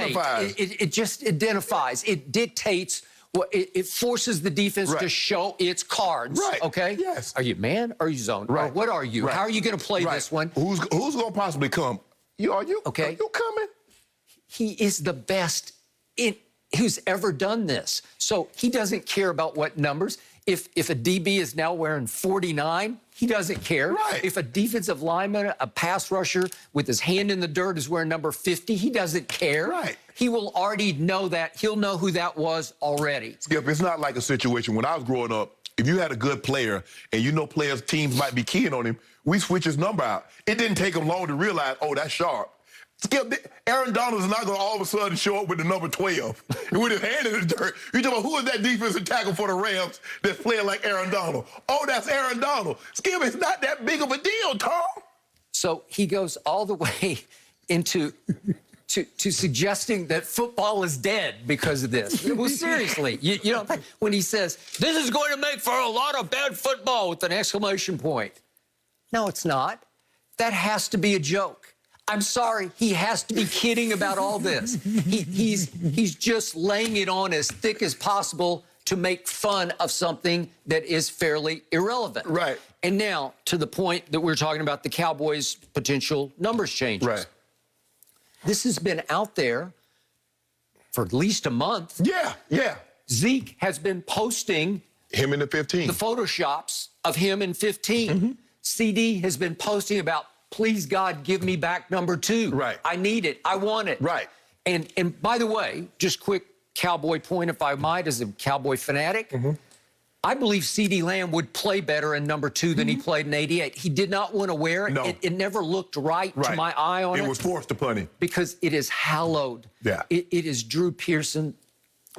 identifies. It just identifies. It dictates. Well, it forces the defense to show its cards. Right. Okay? Yes. Are you man or are you zone? Right. Or what are you? Right. How are you going to play this one? Who's going to possibly come? Are you coming? He is the best who's ever done this. So he doesn't care about what numbers. If a DB is now wearing 49, he doesn't care. Right. If a defensive lineman, a pass rusher with his hand in the dirt is wearing number 50, he doesn't care. Right. He will already know that. He'll know who that was already. Skip, it's not like a situation when I was growing up, if you had a good player and you know players' teams might be keying on him, we switch his number out. It didn't take him long to realize, oh, that's sharp. Skip, Aaron Donald's not going to all of a sudden show up with the number 12 and with his hand in the dirt. You talking about who is that defensive tackle for the Rams that's playing like Aaron Donald? Oh, that's Aaron Donald. Skip, it's not that big of a deal, Tom. So he goes all the way into to suggesting that football is dead because of this. Well, seriously, you know, when he says, this is going to make for a lot of bad football with an exclamation point. No, it's not. That has to be a joke. I'm sorry, he has to be kidding about all this. He's just laying it on as thick as possible to make fun of something that is fairly irrelevant. Right. And now, to the point that we're talking about the Cowboys' potential numbers changes. Right. This has been out there for at least a month. Yeah. Zeke has been posting him in the 15. The photoshops of him in 15. CD has been posting about, please, God, give me back number 2. Right. I need it. I want it. Right. And by the way, just quick Cowboy point, if I might, as a Cowboy fanatic, I believe CD Lamb would play better in number 2 than he played in 88. He did not want to wear it. No. It never looked right to my eye on it. It was forced upon him. Because it is hallowed. Yeah. It is Drew Pearson.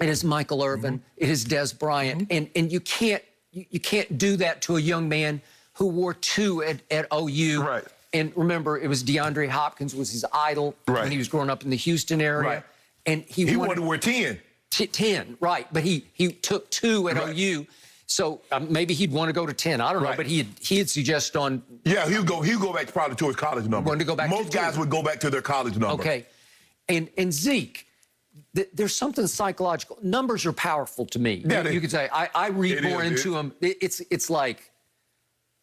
It is Michael Irvin. It is Des Bryant. And you can't do that to a young man who wore 2 at OU. Right. And remember, it was DeAndre Hopkins was his idol when he was growing up in the Houston area. Right. And he wanted to wear 10. 10, right. But he took 2 at OU. So maybe he'd want to go to 10. I don't know. But he had suggested on... Yeah, he'd go back probably to his college number. Wanted to go back Most guys would go back to their college number. Okay. And Zeke, there's something psychological. Numbers are powerful to me. Yeah, you could say, I read more into them. It's like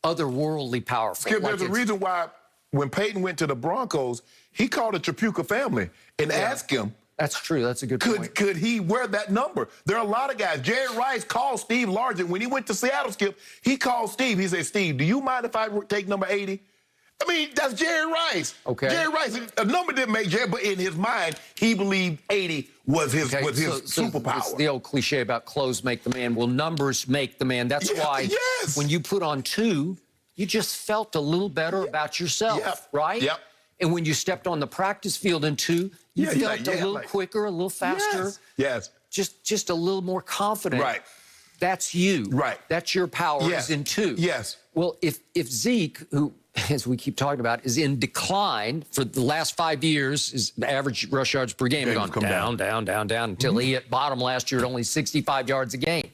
otherworldly powerful. Skip, there's a reason why when Peyton went to the Broncos, he called the Tripucka family and asked him. That's true. That's a good point. Could he wear that number? There are a lot of guys. Jerry Rice called Steve Largent. When he went to Seattle, Skip, he called Steve. He said, Steve, do you mind if I take number 80? I mean, that's Jerry Rice. Okay. Jerry Rice, a number didn't make Jerry, but in his mind, he believed 80 was his superpower. It's the old cliche about clothes make the man. Well, numbers make the man. That's why when you put on 2, you just felt a little better about yourself, right? Yep. And when you stepped on the practice field in 2, you felt a little quicker, a little faster. Yes. Just a little more confident. Right. That's you. Right. That's your power is in 2. Yes. Well, if Zeke, who, as we keep talking about, is in decline for the last 5 years, his average rush yards per game has gone down until he hit bottom last year at only 65 yards a game.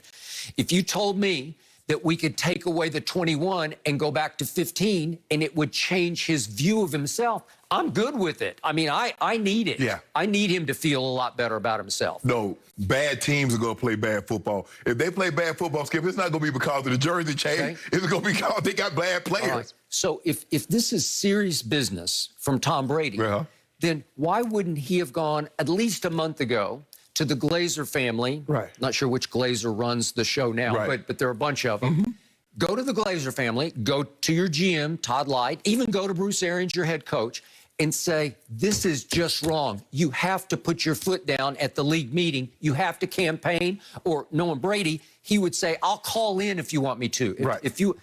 If you told me that we could take away the 21 and go back to 15 and it would change his view of himself, I'm good with it. I mean, I need it. Yeah. I need him to feel a lot better about himself. No, bad teams are going to play bad football. If they play bad football, Skip, it's not going to be because of the jersey change. Okay. It's going to be because they got bad players. Right. So if this is serious business from Tom Brady, then why wouldn't he have gone at least a month ago to the Glazer family? Right. Not sure which Glazer runs the show now, but there are a bunch of them. Go to the Glazer family, go to your GM, Todd Light, even go to Bruce Arians, your head coach, and say, this is just wrong. You have to put your foot down at the league meeting. You have to campaign. Or knowing Brady, he would say, I'll call in if you want me to.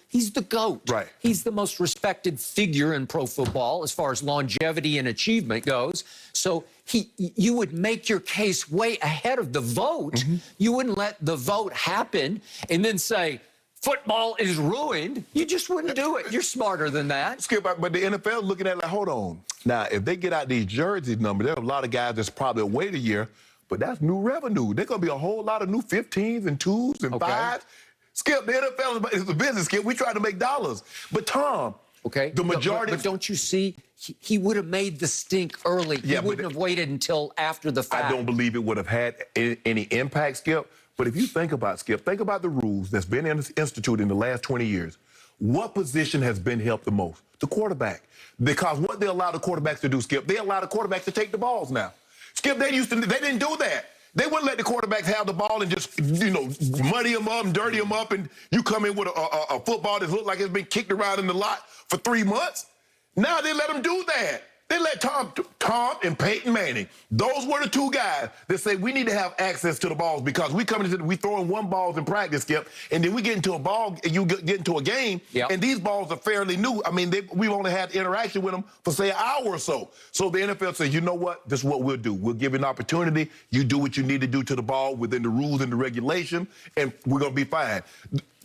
He's the GOAT. Right. He's the most respected figure in pro football as far as longevity and achievement goes. So you would make your case way ahead of the vote. You wouldn't let the vote happen and then say, football is ruined. You just wouldn't do it. You're smarter than that. Skip, but the NFL looking at it like, hold on. Now, if they get out these jerseys numbers, there are a lot of guys that's probably wait a year, but that's new revenue. There's going to be a whole lot of new 15s and 2s and 5s. Skip, the NFL is a business, Skip. We try to make dollars. But, Tom, Okay? The majority. But don't you see, he would have made the stink early. Yeah, he wouldn't have waited until after the fact. I don't believe it would have had any impact, Skip. But if you think about, Skip, think about the rules that's been instituted in the last 20 years. What position has been helped the most? The quarterback. Because what they allow the quarterbacks to do, Skip, they allow the quarterbacks to take the balls now. Skip, they didn't do that. They wouldn't let the quarterbacks have the ball and just, muddy them up and dirty them up, and you come in with a football that looks like it's been kicked around in the lot for 3 months. Now they let them do that. They let Tom and Peyton Manning, those were the two guys that say we need to have access to the balls because we throwing one balls in practice, Skip, and then we get into a ball, and you get into a game, and these balls are fairly new. I mean, we've only had interaction with them for, say, an hour or so. So the NFL says, you know what? This is what we'll do. We'll give you an opportunity. You do what you need to do to the ball within the rules and the regulation, and we're going to be fine.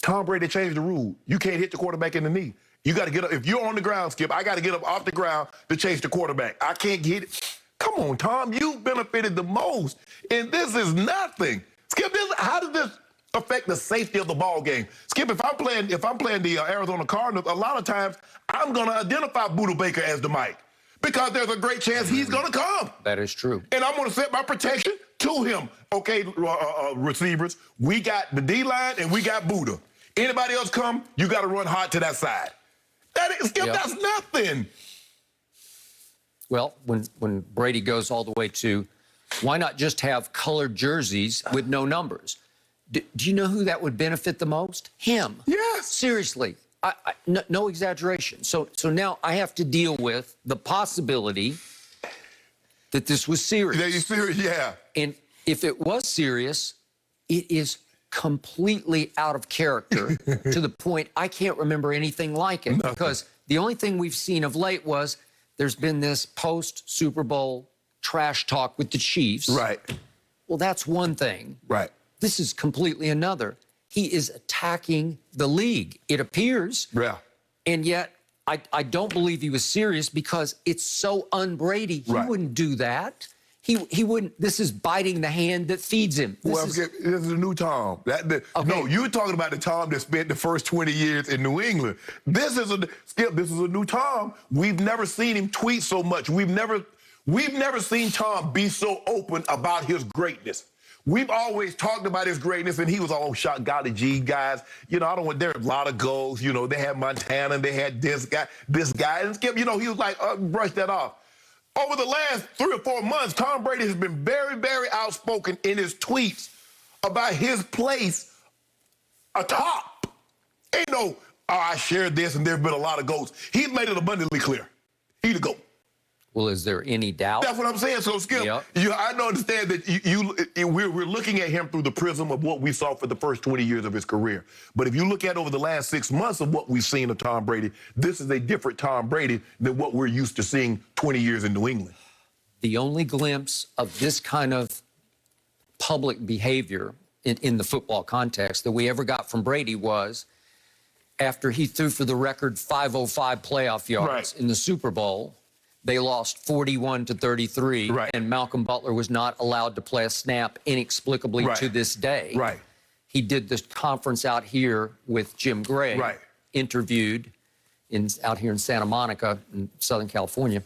Tom Brady changed the rule. You can't hit the quarterback in the knee. You got to get up. If you're on the ground, Skip, I got to get up off the ground to chase the quarterback. I can't get it. Come on, Tom. You benefited the most, and this is nothing. Skip, how does this affect the safety of the ball game? Skip, if I'm playing the Arizona Cardinals, a lot of times I'm going to identify Buda Baker as the Mike because there's a great chance he's going to come. That is true. And I'm going to set my protection to him. Okay, receivers, we got the D-line and we got Buda. Anybody else come, you got to run hard to that side. Skip, that's nothing. Well, when Brady goes all the way to, why not just have colored jerseys with no numbers? Do you know who that would benefit the most? Him. Yes. Seriously. No exaggeration. So now I have to deal with the possibility that this was serious. Are you serious? Yeah. And if it was serious, it is completely out of character to the point I can't remember anything like it. Nothing. Because the only thing we've seen of late was there's been this post-Super Bowl trash talk with the Chiefs. Right. Well, that's one thing. Right. This is completely another. He is attacking the league, it appears. Yeah. And yet I don't believe he was serious because it's so un-Brady. He wouldn't do that. He wouldn't. This is biting the hand that feeds him. This is a new Tom. Okay. No, you're talking about the Tom that spent the first 20 years in New England. This is a new Tom. We've never seen him tweet so much. We've never seen Tom be so open about his greatness. We've always talked about his greatness, and he was all shot, golly gee, guys. There are a lot of goals. They had Montana, and they had this guy, and Skip, he was like, brush that off. Over the last 3 or 4 months, Tom Brady has been very, very outspoken in his tweets about his place atop. Ain't no, I shared this and there have been a lot of goals. He's made it abundantly clear. He the GOAT. Well, is there any doubt? That's what I'm saying. So, Skip, I don't understand that we're looking at him through the prism of what we saw for the first 20 years of his career. But if you look at over the last 6 months of what we've seen of Tom Brady, this is a different Tom Brady than what we're used to seeing 20 years in New England. The only glimpse of this kind of public behavior in the football context that we ever got from Brady was after he threw for the record 505 playoff yards in the Super Bowl. They lost 41-33, and Malcolm Butler was not allowed to play a snap inexplicably to this day. He did this conference out here with Jim Gray, interviewed out here in Santa Monica in Southern California.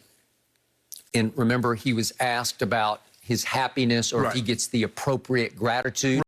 And remember, he was asked about his happiness or if he gets the appropriate gratitude.